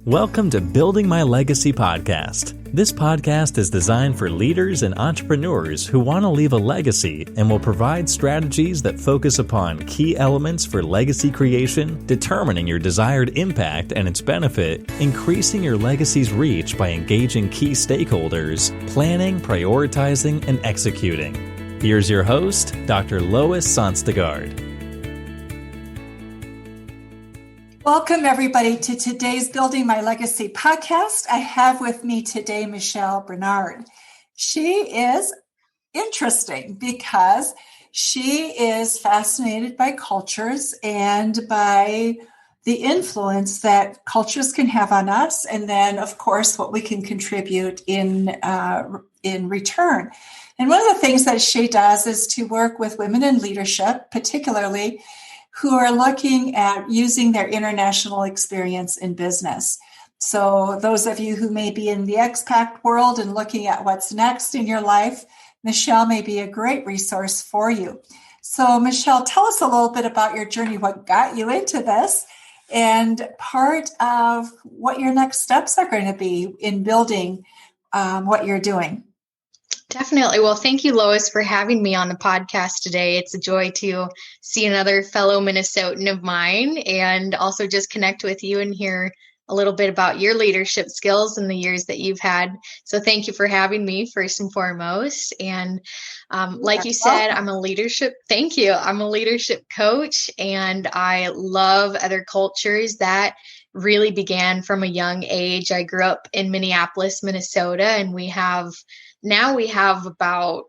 Welcome to Building My Legacy podcast. This podcast is designed for leaders and entrepreneurs who want to leave a legacy and will provide strategies that focus upon key elements for legacy creation, determining your desired impact and its benefit, increasing your legacy's reach by engaging key stakeholders, planning, prioritizing, and executing. Here's your host, Dr. Lois Sonstegard. Welcome, everybody, to today's Building My Legacy podcast. I have with me today Michelle Bernard. She is interesting because she is fascinated by cultures and by the influence that cultures can have on us, and then, of course, what we can contribute in return. And one of the things that she does is to work with women in leadership, particularly who are looking at using their international experience in business. So those of you who may be in the expat world and looking at what's next in your life, Michelle may be a great resource for you. So Michelle, tell us a little bit about your journey, what got you into this, and part of what your next steps are going to be in building what you're doing. Definitely. Well, thank you, Lois, for having me on the podcast today. It's a joy to see another fellow Minnesotan of mine and also just connect with you and hear a little bit about your leadership skills and the years that you've had. So thank you for having me, first and foremost. And like you said, I'm a leadership coach, and I love other cultures. That really began from a young age. I grew up in Minneapolis, Minnesota, and we have about,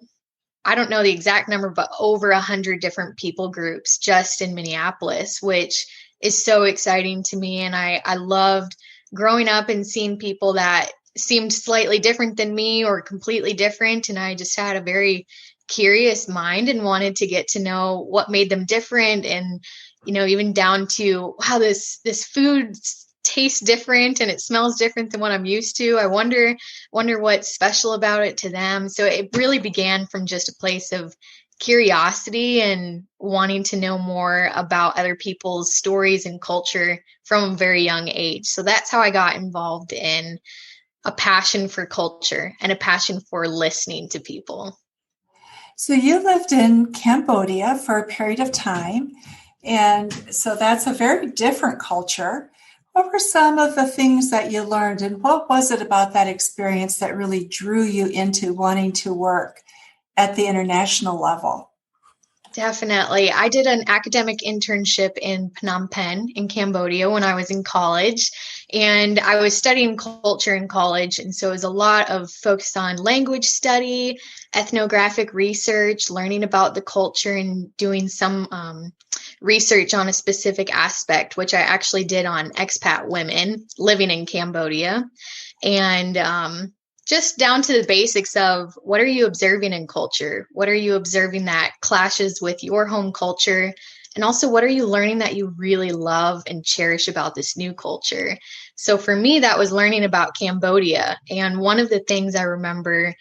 I don't know the exact number, but over 100 different people groups just in Minneapolis, which is so exciting to me. And I loved growing up and seeing people that seemed slightly different than me or completely different. And I just had a very curious mind and wanted to get to know what made them different. And, even down to how this food tastes different and it smells different than what I'm used to. I wonder what's special about it to them. So it really began from just a place of curiosity and wanting to know more about other people's stories and culture from a very young age. So that's how I got involved in a passion for culture and a passion for listening to people. So you lived in Cambodia for a period of time, and so that's a very different culture. What were some of the things that you learned, and what was it about that experience that really drew you into wanting to work at the international level? Definitely. I did an academic internship in Phnom Penh in Cambodia when I was in college, and I was studying culture in college. And so it was a lot of focus on language study, ethnographic research, learning about the culture, and doing some research on a specific aspect, which I actually did on expat women living in Cambodia. And just down to the basics of what are you observing in culture? What are you observing that clashes with your home culture? And also, what are you learning that you really love and cherish about this new culture? So for me, that was learning about Cambodia. And one of the things I remember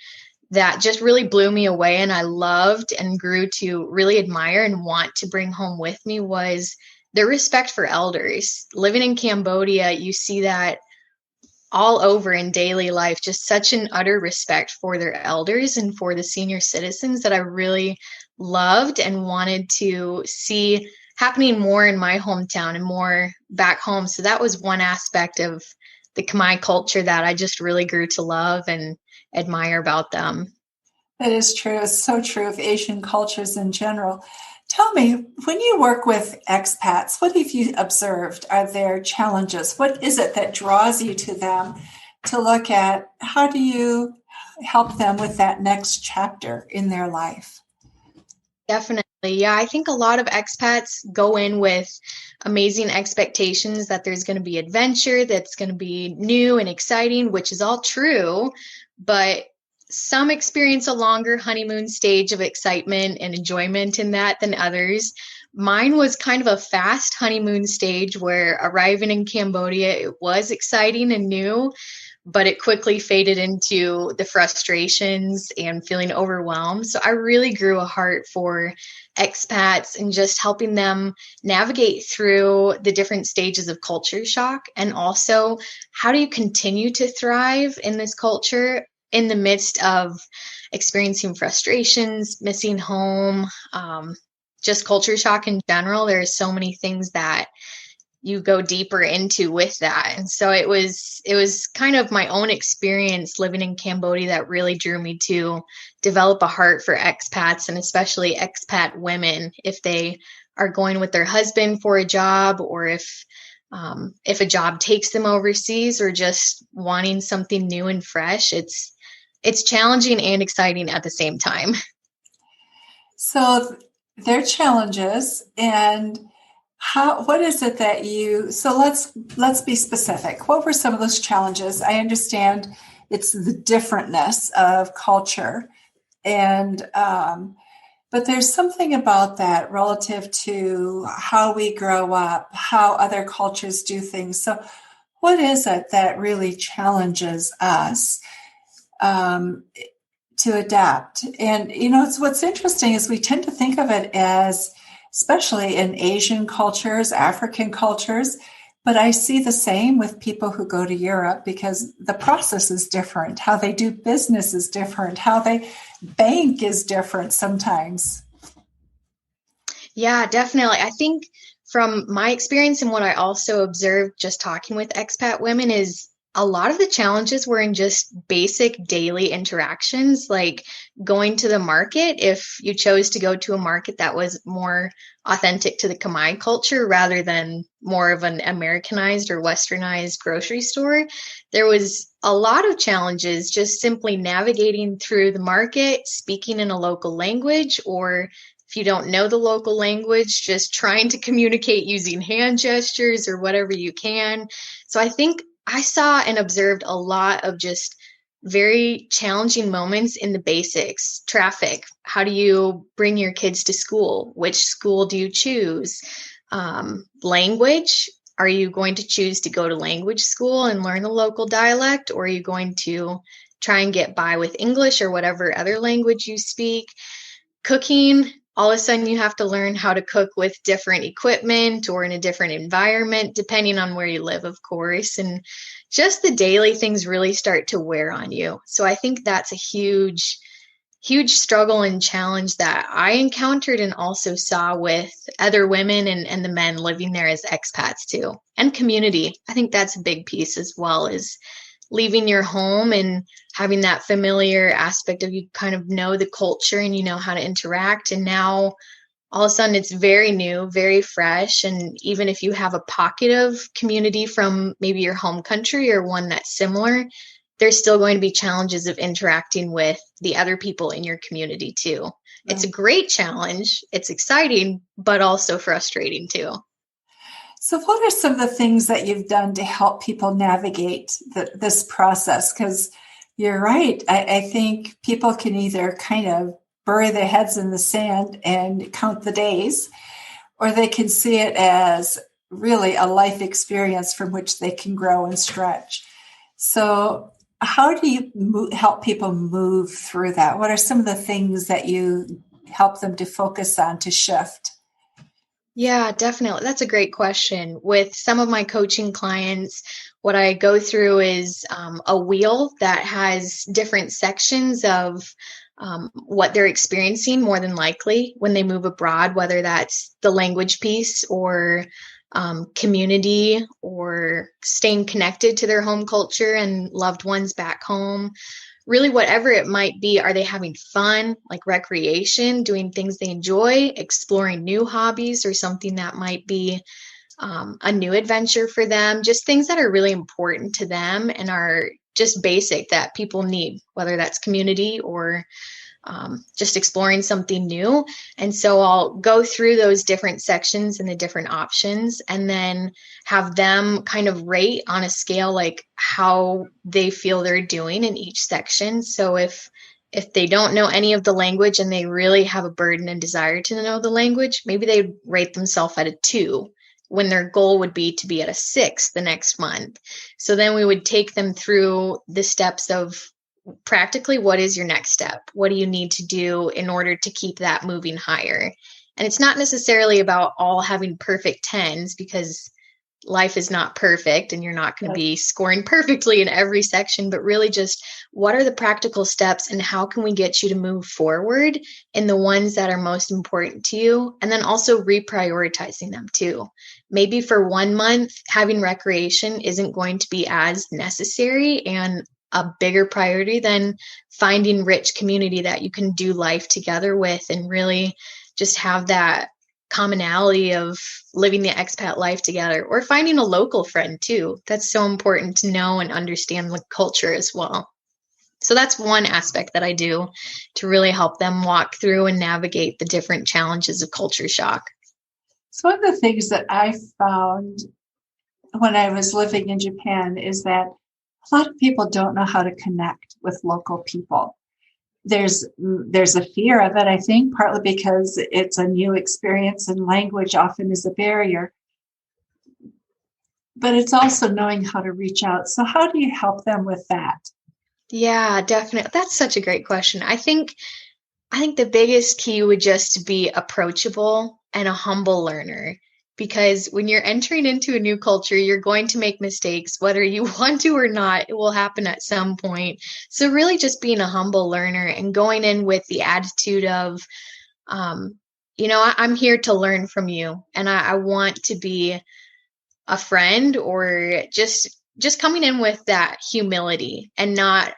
that just really blew me away and I loved and grew to really admire and want to bring home with me was their respect for elders. Living in Cambodia, you see that all over in daily life, just such an utter respect for their elders and for the senior citizens that I really loved and wanted to see happening more in my hometown and more back home. So that was one aspect of the Khmer culture that I just really grew to love and admire about them. That is true. It's so true of Asian cultures in general. Tell me, when you work with expats, what have you observed? Are there challenges? What is it that draws you to them to look at? How do you help them with that next chapter in their life? Definitely. Yeah, I think a lot of expats go in with amazing expectations that there's going to be adventure, that's going to be new and exciting, which is all true. But some experience a longer honeymoon stage of excitement and enjoyment in that than others. Mine was kind of a fast honeymoon stage where arriving in Cambodia, it was exciting and new, but it quickly faded into the frustrations and feeling overwhelmed. So I really grew a heart for expats and just helping them navigate through the different stages of culture shock. And also, how do you continue to thrive in this culture in the midst of experiencing frustrations, missing home, just culture shock in general? There's so many things that you go deeper into with that. And so it was kind of my own experience living in Cambodia that really drew me to develop a heart for expats, and especially expat women, if they are going with their husband for a job, or if a job takes them overseas, or just wanting something new and fresh. It's challenging and exciting at the same time. So there are challenges, and what is it that so let's be specific. What were some of those challenges? I understand it's the differentness of culture, and but there's something about that relative to how we grow up, how other cultures do things. So what is it that really challenges us to adapt? And, what's interesting is we tend to think of it as, especially in Asian cultures, African cultures, but I see the same with people who go to Europe, because the process is different. How they do business is different. How they bank is different sometimes. Yeah, definitely. I think from my experience and what I also observed just talking with expat women is a lot of the challenges were in just basic daily interactions, like going to the market. If you chose to go to a market that was more authentic to the Khmer culture rather than more of an Americanized or westernized grocery store, there was a lot of challenges just simply navigating through the market, speaking in a local language, or if you don't know the local language, just trying to communicate using hand gestures or whatever you can. So I think I saw and observed a lot of just very challenging moments in the basics. Traffic. How do you bring your kids to school? Which school do you choose? Language. Are you going to choose to go to language school and learn the local dialect? Or are you going to try and get by with English or whatever other language you speak? Cooking. All of a sudden you have to learn how to cook with different equipment or in a different environment, depending on where you live, of course. And just the daily things really start to wear on you. So I think that's a huge, huge struggle and challenge that I encountered and also saw with other women and the men living there as expats too. And community. I think that's a big piece as well, is leaving your home and having that familiar aspect of you kind of know the culture and you know how to interact. And now all of a sudden it's very new, very fresh. And even if you have a pocket of community from maybe your home country or one that's similar, there's still going to be challenges of interacting with the other people in your community too. Right. It's a great challenge. It's exciting, but also frustrating too. So what are some of the things that you've done to help people navigate this process? Because you're right. I think people can either kind of bury their heads in the sand and count the days, or they can see it as really a life experience from which they can grow and stretch. So how do you help people move through that? What are some of the things that you help them to focus on to shift? Yeah, definitely. That's a great question. With some of my coaching clients, what I go through is a wheel that has different sections of what they're experiencing more than likely when they move abroad, whether that's the language piece or community or staying connected to their home culture and loved ones back home. Really, whatever it might be, are they having fun, like recreation, doing things they enjoy, exploring new hobbies or something that might be a new adventure for them, just things that are really important to them and are just basic that people need, whether that's community or just exploring something new. And so I'll go through those different sections and the different options and then have them kind of rate on a scale like how they feel they're doing in each section. So if they don't know any of the language and they really have a burden and desire to know the language, maybe they rate themselves at a 2. when their goal would be to be at a 6 the next month. So then we would take them through the steps of practically, what is your next step? What do you need to do in order to keep that moving higher? And it's not necessarily about all having perfect 10s, because life is not perfect and you're not going to be scoring perfectly in every section, but really just what are the practical steps and how can we get you to move forward in the ones that are most important to you? And then also reprioritizing them too. Maybe for 1 month, having recreation isn't going to be as necessary and a bigger priority than finding rich community that you can do life together with and really just have that commonality of living the expat life together, or finding a local friend too. That's so important to know and understand the culture as well. So that's one aspect that I do to really help them walk through and navigate the different challenges of culture shock. So one of the things that I found when I was living in Japan is that a lot of people don't know how to connect with local people. There's a fear of it, I think, partly because it's a new experience and language often is a barrier. But it's also knowing how to reach out. So how do you help them with that? Yeah, definitely. That's such a great question. I think the biggest key would just be approachable and a humble learner. Because when you're entering into a new culture, you're going to make mistakes, whether you want to or not. It will happen at some point. So really just being a humble learner and going in with the attitude of, I'm here to learn from you. And I want to be a friend, or just coming in with that humility and not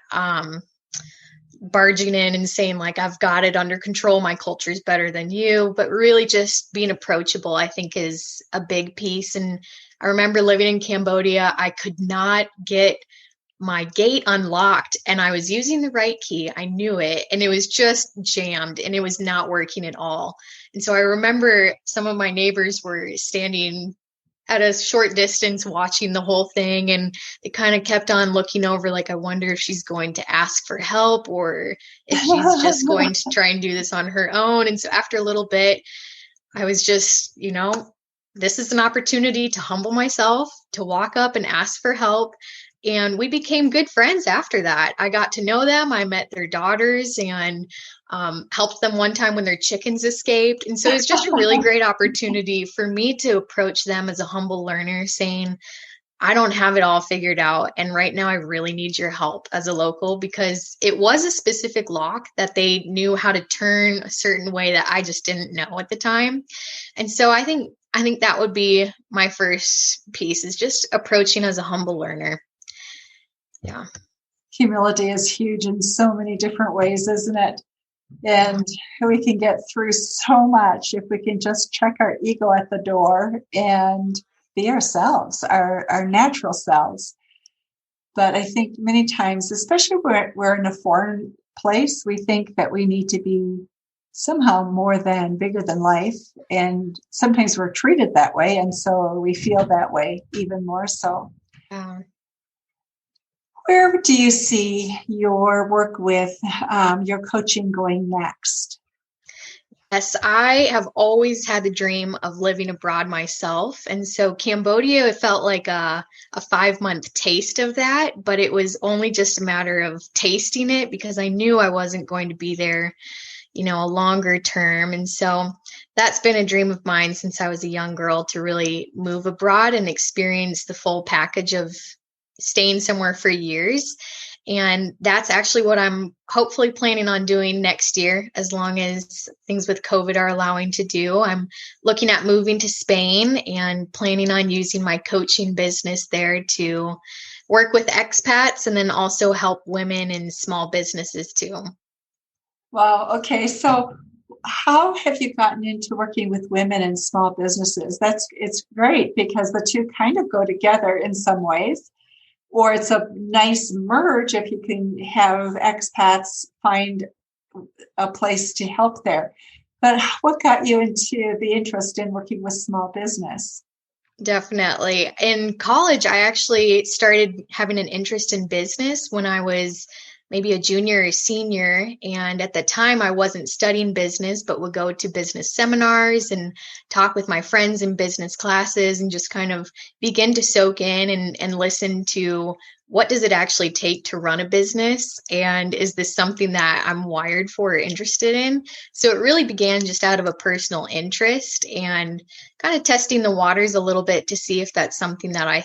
barging in and saying like, I've got it under control, my culture is better than you, but really just being approachable, I think, is a big piece. And I remember living in Cambodia, I could not get my gate unlocked and I was using the right key. I knew it, and it was just jammed and it was not working at all. And so I remember some of my neighbors were standing at a short distance watching the whole thing, and they kind of kept on looking over like, I wonder if she's going to ask for help or if she's just going to try and do this on her own. And so after a little bit, I was just, this is an opportunity to humble myself, to walk up and ask for help. And we became good friends after that. I got to know them. I met their daughters and helped them one time when their chickens escaped. And so it's just a really great opportunity for me to approach them as a humble learner, saying, I don't have it all figured out. And right now I really need your help as a local, because it was a specific lock that they knew how to turn a certain way that I just didn't know at the time. And so I think that would be my first piece, is just approaching as a humble learner. Yeah. Humility is huge in so many different ways, isn't it? And we can get through so much if we can just check our ego at the door and be ourselves, our natural selves. But I think many times, especially when we're in a foreign place, we think that we need to be somehow bigger than life. And sometimes we're treated that way. And so we feel that way even more so. Where do you see your work with your coaching going next? Yes, I have always had the dream of living abroad myself. And so Cambodia, it felt like a 5-month taste of that, but it was only just a matter of tasting it, because I knew I wasn't going to be there, a longer term. And so that's been a dream of mine since I was a young girl, to really move abroad and experience the full package of staying somewhere for years. And that's actually what I'm hopefully planning on doing next year, as long as things with COVID are allowing to do. I'm looking at moving to Spain and planning on using my coaching business there to work with expats and then also help women in small businesses too. Wow. Okay. So how have you gotten into working with women in small businesses? It's great, because the two kind of go together in some ways. Or it's a nice merge if you can have expats find a place to help there. But what got you into the interest in working with small business? Definitely. In college, I actually started having an interest in business when I was maybe a junior or senior. And at the time I wasn't studying business, but would go to business seminars and talk with my friends in business classes and just kind of begin to soak in and listen to what does it actually take to run a business? And is this something that I'm wired for or interested in? So it really began just out of a personal interest and kind of testing the waters a little bit to see if that's something that I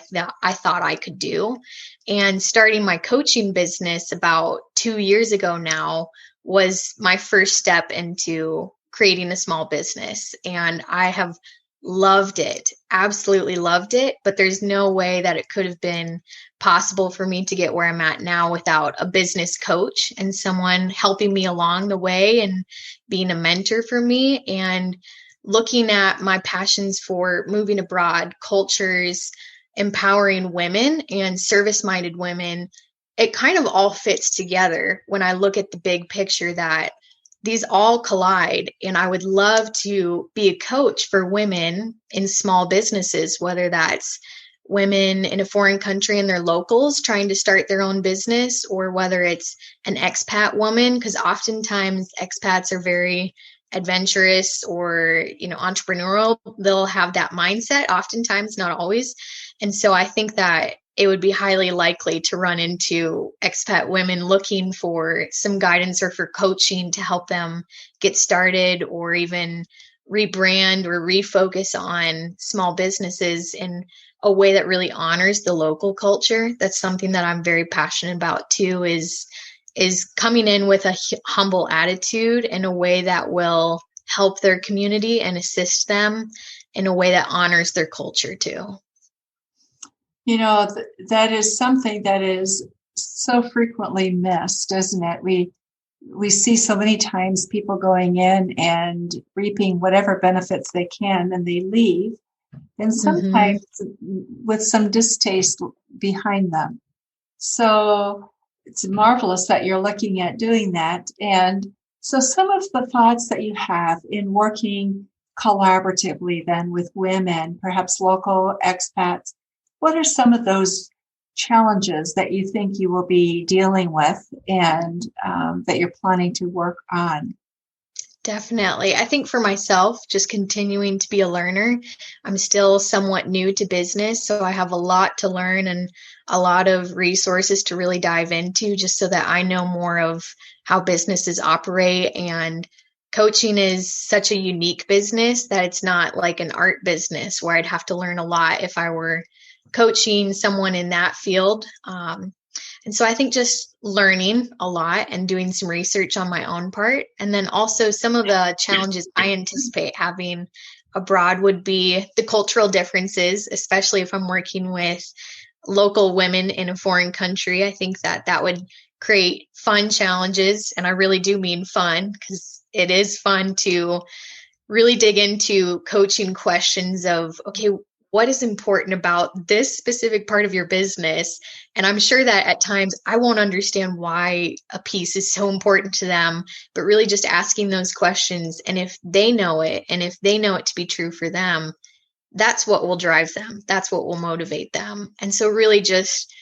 thought I could do. And starting my coaching business about 2 years ago now was my first step into creating a small business. And I have loved it, absolutely loved it. But there's no way that it could have been possible for me to get where I'm at now without a business coach and someone helping me along the way and being a mentor for me and looking at my passions for moving abroad, cultures, empowering women and service-minded women. It kind of all fits together when I look at the big picture that these all collide. And I would love to be a coach for women in small businesses, whether that's women in a foreign country and their locals trying to start their own business, or whether it's an expat woman, because oftentimes expats are very adventurous or, entrepreneurial. They'll have that mindset, oftentimes, not always. And so I think that it would be highly likely to run into expat women looking for some guidance or for coaching to help them get started or even rebrand or refocus on small businesses in a way that really honors the local culture. That's something that I'm very passionate about too, is coming in with a humble attitude in a way that will help their community and assist them in a way that honors their culture too. That is something that is so frequently missed, isn't it? We see so many times people going in and reaping whatever benefits they can, and they leave, and sometimes with some distaste behind them. So it's marvelous that you're looking at doing that. And so some of the thoughts that you have in working collaboratively then with women, perhaps local expats, what are some of those challenges that you think you will be dealing with and that you're planning to work on? Definitely. I think for myself, just continuing to be a learner, I'm still somewhat new to business, so I have a lot to learn and a lot of resources to really dive into just so that I know more of how businesses operate. And coaching is such a unique business that it's not like an art business where I'd have to learn a lot if I were coaching someone in that field. And so I think just learning a lot and doing some research on my own part. And then also some of the challenges I anticipate having abroad would be the cultural differences, especially if I'm working with local women in a foreign country. I think that would create fun challenges. And I really do mean fun, because it is fun to really dig into coaching questions of, okay, what is important about this specific part of your business? And I'm sure that at times I won't understand why a piece is so important to them, but really just asking those questions. And if they know it, and if they know it to be true for them, that's what will drive them. That's what will motivate them. And so really just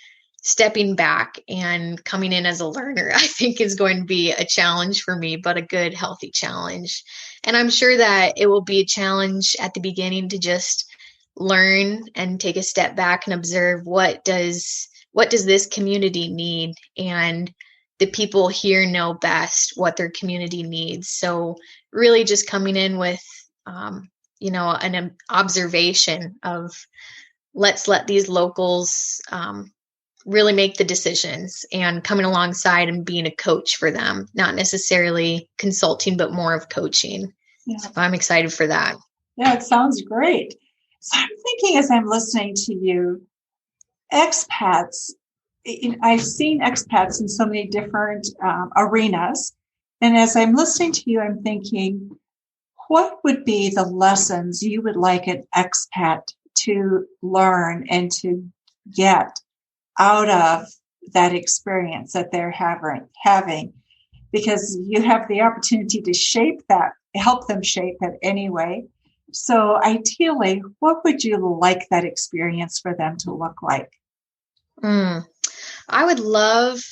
stepping back and coming in as a learner, I think is going to be a challenge for me, but a good, healthy challenge. And I'm sure that it will be a challenge at the beginning to just learn and take a step back and observe what does this community need, and the people here know best what their community needs. So really just coming in with an observation of, let's let these locals really make the decisions, and coming alongside and being a coach for them, not necessarily consulting, but more of coaching. Yeah. So I'm excited for that. Yeah, it sounds great. So I'm thinking as I'm listening to you, expats, I've seen expats in so many different arenas. And as I'm listening to you, I'm thinking, what would be the lessons you would like an expat to learn and to get out of that experience that they're having? Because you have the opportunity to shape that, help them shape it anyway. So ideally, what would you like that experience for them to look like? I would love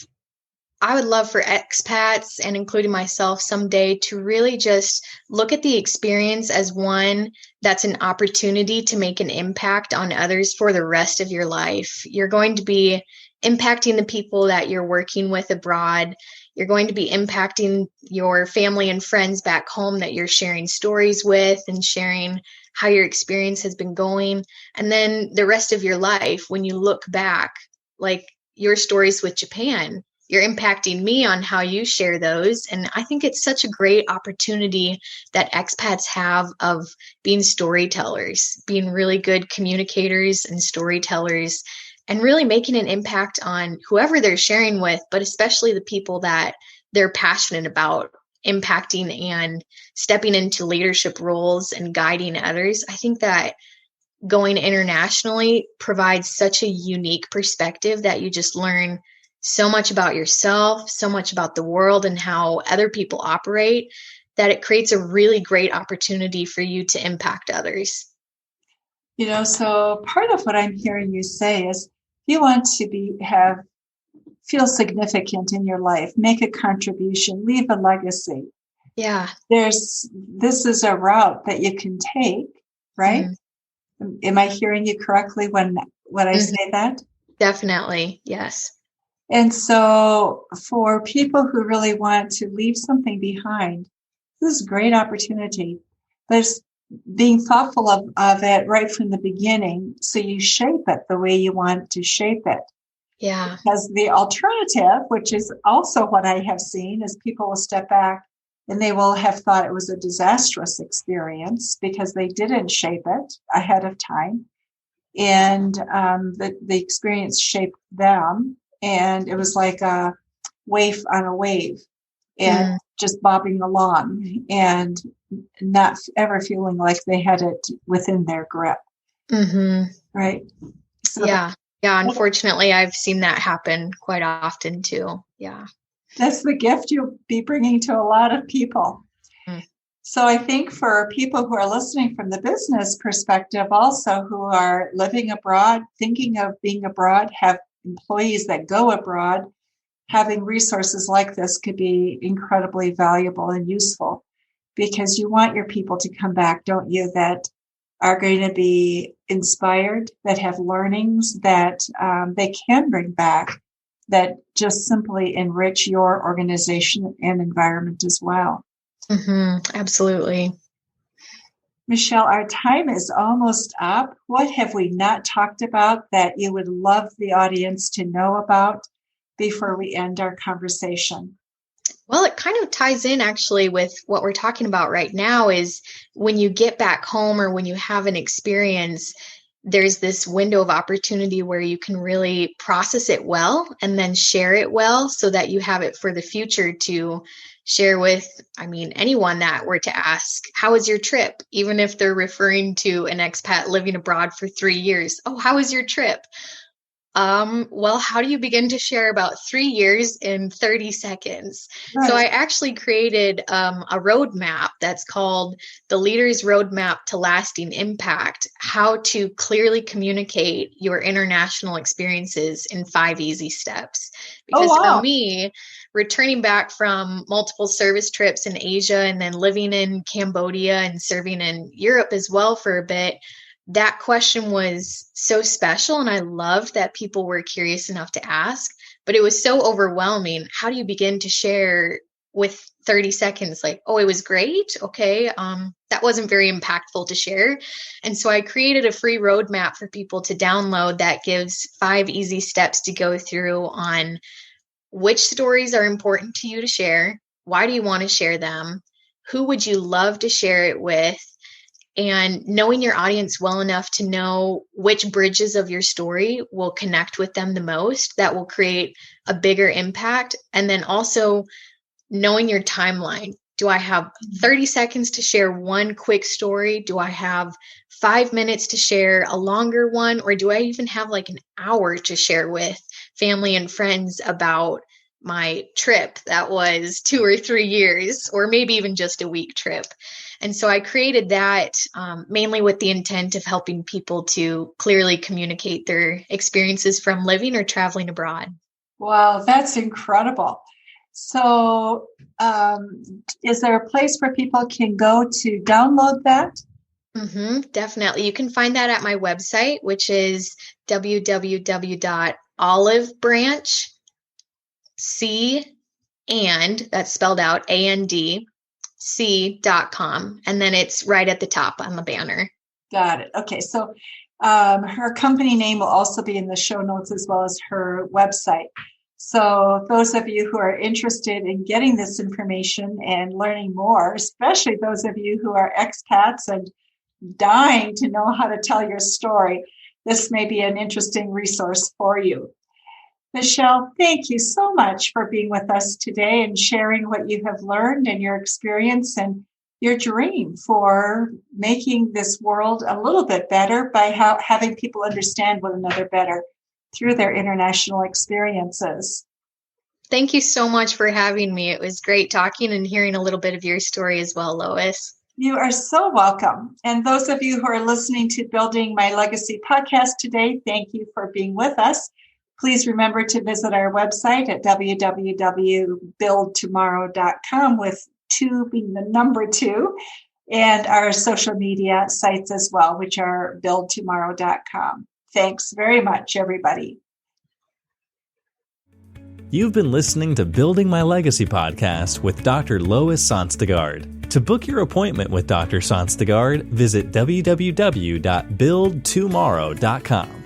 I would love for expats and including myself someday to really just look at the experience as one that's an opportunity to make an impact on others for the rest of your life. You're going to be impacting the people that you're working with abroad. You're going to be impacting your family and friends back home that you're sharing stories with and sharing how your experience has been going. And then the rest of your life, when you look back, like your stories with Japan, you're impacting me on how you share those. And I think it's such a great opportunity that expats have of being storytellers, being really good communicators and storytellers, and really making an impact on whoever they're sharing with, but especially the people that they're passionate about impacting and stepping into leadership roles and guiding others. I think that going internationally provides such a unique perspective that you just learn so much about yourself, so much about the world and how other people operate, that it creates a really great opportunity for you to impact others. So part of what I'm hearing you say is you want to feel significant in your life, make a contribution, leave a legacy. Yeah. This is a route that you can take, right? Mm-hmm. Am I hearing you correctly when I say that? Definitely. Yes. And so for people who really want to leave something behind, this is a great opportunity. There's being thoughtful of it right from the beginning, so you shape it the way you want to shape it. Yeah. Because the alternative, which is also what I have seen, is people will step back and they will have thought it was a disastrous experience because they didn't shape it ahead of time. And the experience shaped them. And it was like a wave on a wave and just bobbing along and not ever feeling like they had it within their grip. Mm-hmm. Right. So yeah. Unfortunately, I've seen that happen quite often too. Yeah. That's the gift you'll be bringing to a lot of people. So I think for people who are listening from the business perspective, also who are living abroad, thinking of being abroad, have employees that go abroad, having resources like this could be incredibly valuable and useful, because you want your people to come back, don't you, that are going to be inspired, that have learnings that they can bring back, that just simply enrich your organization and environment as well. Mm-hmm. Absolutely. Michelle, our time is almost up. What have we not talked about that you would love the audience to know about before we end our conversation? Well, it kind of ties in actually with what we're talking about right now is when you get back home or when you have an experience, there's this window of opportunity where you can really process it well and then share it well so that you have it for the future to share with, anyone that were to ask, how was your trip? Even if they're referring to an expat living abroad for 3 years. Oh, how was your trip? Well, how do you begin to share about 3 years in 30 seconds? Right. So I actually created a roadmap that's called the Leader's Roadmap to Lasting Impact, how to clearly communicate your international experiences in 5 easy steps. Because for me, returning back from multiple service trips in Asia and then living in Cambodia and serving in Europe as well for a bit, that question was so special. And I loved that people were curious enough to ask, but it was so overwhelming. How do you begin to share with 30 seconds? Like, oh, it was great. Okay. That wasn't very impactful to share. And so I created a free roadmap for people to download that gives 5 easy steps to go through on which stories are important to you to share. Why do you want to share them? Who would you love to share it with? And knowing your audience well enough to know which bridges of your story will connect with them the most, that will create a bigger impact. And then also knowing your timeline. Do I have 30 seconds to share one quick story? Do I have 5 minutes to share a longer one? Or do I even have like an hour to share with family and friends about my trip that was 2 or 3 years, or maybe even just a week trip? And so I created that mainly with the intent of helping people to clearly communicate their experiences from living or traveling abroad. Wow, that's incredible. So, is there a place where people can go to download that? Definitely. You can find that at my website, which is www.olivebranch, and that's spelled out AND.com. And then it's right at the top on the banner. Got it. Okay. So her company name will also be in the show notes as well as her website. So those of you who are interested in getting this information and learning more, especially those of you who are expats and dying to know how to tell your story, this may be an interesting resource for you. Michelle, thank you so much for being with us today and sharing what you have learned and your experience and your dream for making this world a little bit better by having people understand one another better through their international experiences. Thank you so much for having me. It was great talking and hearing a little bit of your story as well, Lois. You are so welcome. And those of you who are listening to Building My Legacy podcast today, thank you for being with us. Please remember to visit our website at www.buildtomorrow.com, with 2 being the number 2, and our social media sites as well, which are buildtomorrow.com. Thanks very much, everybody. You've been listening to Building My Legacy podcast with Dr. Lois Sonstegard. To book your appointment with Dr. Sonstegard, visit www.buildtomorrow.com.